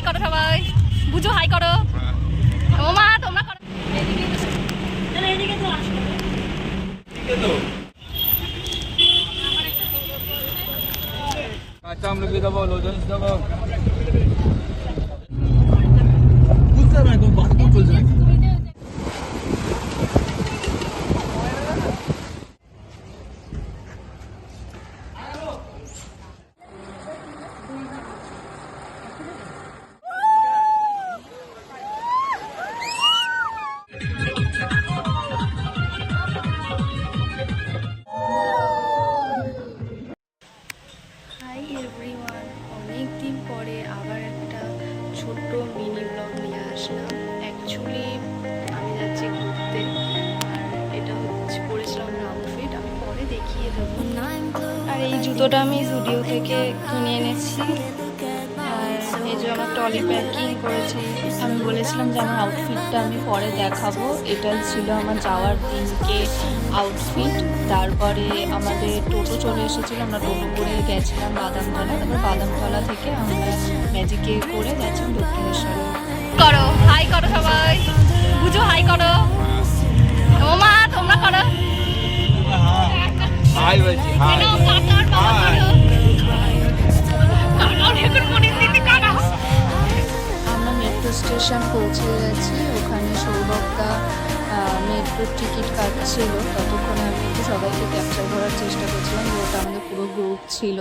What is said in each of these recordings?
করো সবাই, বুঝো হাই করো। ও মা তোমরা করো। কাঁচা আমলকি দেবো, লজেন্স দেবো। হাই এভরিওয়ান, অনেকদিন পরে আবার একটা ছোট্ট মিনি ব্লগ নিয়ে আসলাম। অ্যাকচুয়ালি আমি যাচ্ছি ঘুরতে, আর এটা হচ্ছে পরেছিলাম আউটফিট, আমি পরে দেখিয়ে দেবো। আর এই জুতোটা আমি জুডিও থেকে কিনে এনেছি, আর এই যে আমার ট্রলি প্যাকিং করেছি। আমি বলেছিলাম যে আমার আউটফিটটা আমি পরে দেখাবো। এটা ছিল আমার যাওয়ার দিনকে আউটফিট। তারপরে আমাদের টোটো চলে এসেছিলো, আমরা টোটো করে গেছিলাম বাদামতলা। তারপর বাদামতলা থেকে আমরা ম্যাজিকে করে গেছিলাম দক্ষিণেশ্বরে। করো হাই করো সবাই, বুঝো হাই করো। ও মা তোমরা করো। হাই বলছি, হাই। আমরা মেট্রো স্টেশন পৌঁছে গেছি। ওখানে সৌরভদা মেট্রোর টিকিট কাটছিল। ততক্ষণে আমি একটু সবাইকে ক্যাপচার করার চেষ্টা করছিলাম, যে ওটা আমাদের পুরো গ্রুপ ছিল।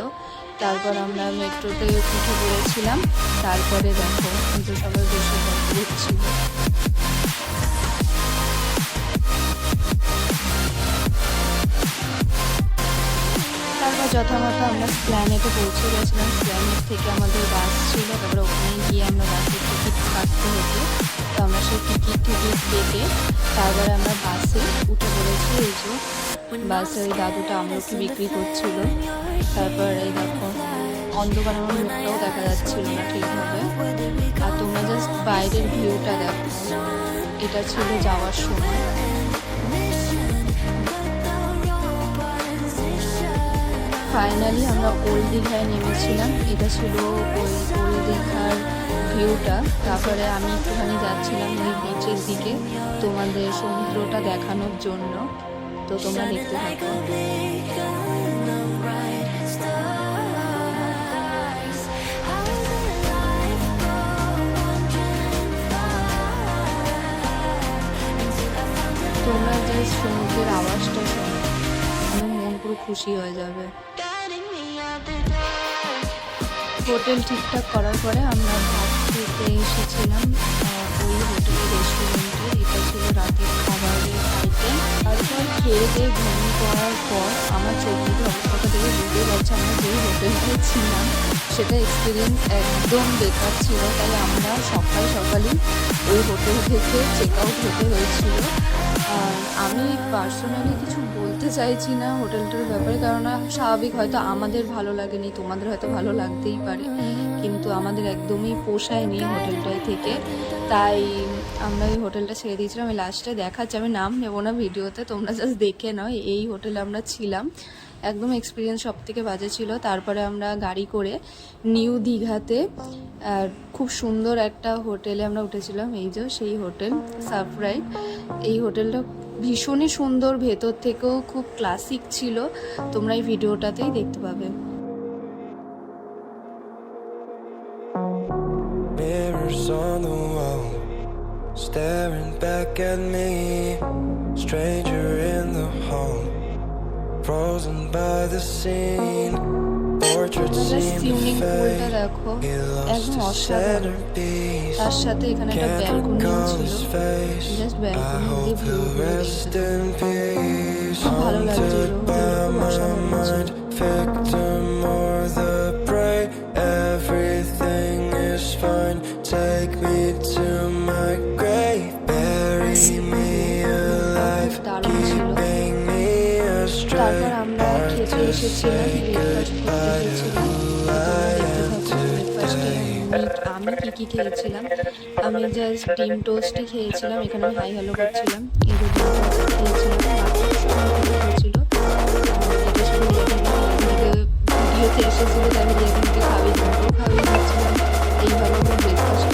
তারপর আমরা মেট্রোতে উঠে পড়েছিলাম। তারপরে দেখো যে সবাই বসে গ্রুপ ছিল। তারপর যথামতো আমরা প্ল্যানেটে পৌঁছে গেছিলাম। প্ল্যানেট থেকে আমাদের বাস ছিল, তারপরে ওখানে গিয়ে আমরা বাসের টিকিট কাটতে হতো। তো আমরা সেই টিকিট কেটে তারপরে আমরা বাসে উঠে পড়েছি। এই যে বাসে ওই দাদুটা আমলকি বিক্রি করছিল। তারপর এই দেখো অন্ধকার, আমার মুখটাও দেখা যাচ্ছিল না ঠিকভাবে। আর তোমরা জাস্ট বাইরের ভিউটা দেখো, এটা ছিল যাওয়ার সময়। ফাইনালি আমরা ওল্ড দীঘায় নেমেছিলাম। এটা ছিল ওই ওল্ড দীঘার ভিউটা। তারপরে আমি একটুখানি যাচ্ছিলাম ওই বিচের দিকে তোমাদের সমুদ্রটা দেখানোর জন্য। তো তোমরা দেখতে থাকো। তোমরা যে সমুদ্রের আওয়াজটা শোনো, আমার মন পুরো খুশি হয়ে যাবে। হোটেল ঠিকঠাক করার পরে আমরা ভাত খেতে এসেছিলাম ওই হোটেলের রেস্টুরেন্টে। এটা ছিল রাতের খাবারের আইটেম। তারপর খেয়ে দিয়ে ঘুমিয়ে পড়ার পর আমার চোখ মুখে অবস্থাটা দেখে বুঝতে পারছি আমরা যেই হোটেলটায় ছিলাম সেটা এক্সপিরিয়েন্স একদম বেকার ছিল। তাই আমরা সকালই ওই হোটেল থেকে চেক আউট হতে হয়েছিল। আমি পার্সোনালি কিছু বলতে চাইছি না হোটেলটার ব্যাপারে, কারণ স্বাভাবিক হয়তো আমাদের ভালো লাগেনি, তোমাদের হয়তো ভালো লাগতেই পারে, কিন্তু আমাদের একদমই পোষায়নি হোটেলটায় থেকে। তাই আমরা এই হোটেলটা ছেড়ে দিয়েছিলাম। আমি লাস্টে দেখাচ্ছি, আমি নাম নেবো না ভিডিওতে, তোমরা জাস্ট দেখে নাও। এই হোটেলে আমরা ছিলাম, একদম এক্সপিরিয়েন্স সব থেকে বাজে ছিল। তারপরে আমরা গাড়ি করে নিউ দীঘাতে খুব সুন্দর একটা হোটেলে আমরা উঠেছিলাম। এই যে সেই হোটেল সারপ্রাইজ। এই হোটেলটা ভীষণই সুন্দর, ভেতর থেকেও খুব ক্লাসিক ছিল। তোমরা এই ভিডিওটাতেই দেখতে পাবে। Mirrors on the wall, staring back at me. Stranger in the hall, frozen by the scene. Portraits seem to fade, he lost his centerpiece. Can't recall his face, I hope he'll rest in peace. Haunted by my mind, victim or the prey. Everything is fine, take me to my grave. Bury me alive, keeping me astray. Hard to say goodbye to who I am today. আমি কি খেয়েছিলাম, আমি just ডিম টোস্টই খেয়েছিলাম। এখানে আমি hi hello করছিলাম। এই যে ডিম টোস্ট খেয়েছিলাম, হয়েছিল এটা শুধু ভিডিওতে এসেছিলো, তাই আমি রিয়াদিনকে খাওয়াই দিচ্ছিলাম। এইভাবে আমার ব্রেকফাস্ট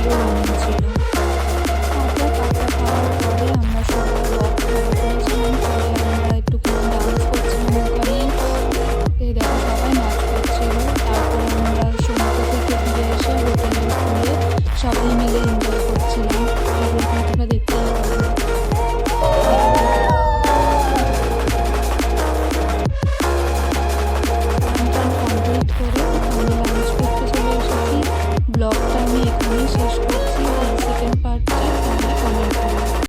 রঙিন ছিল।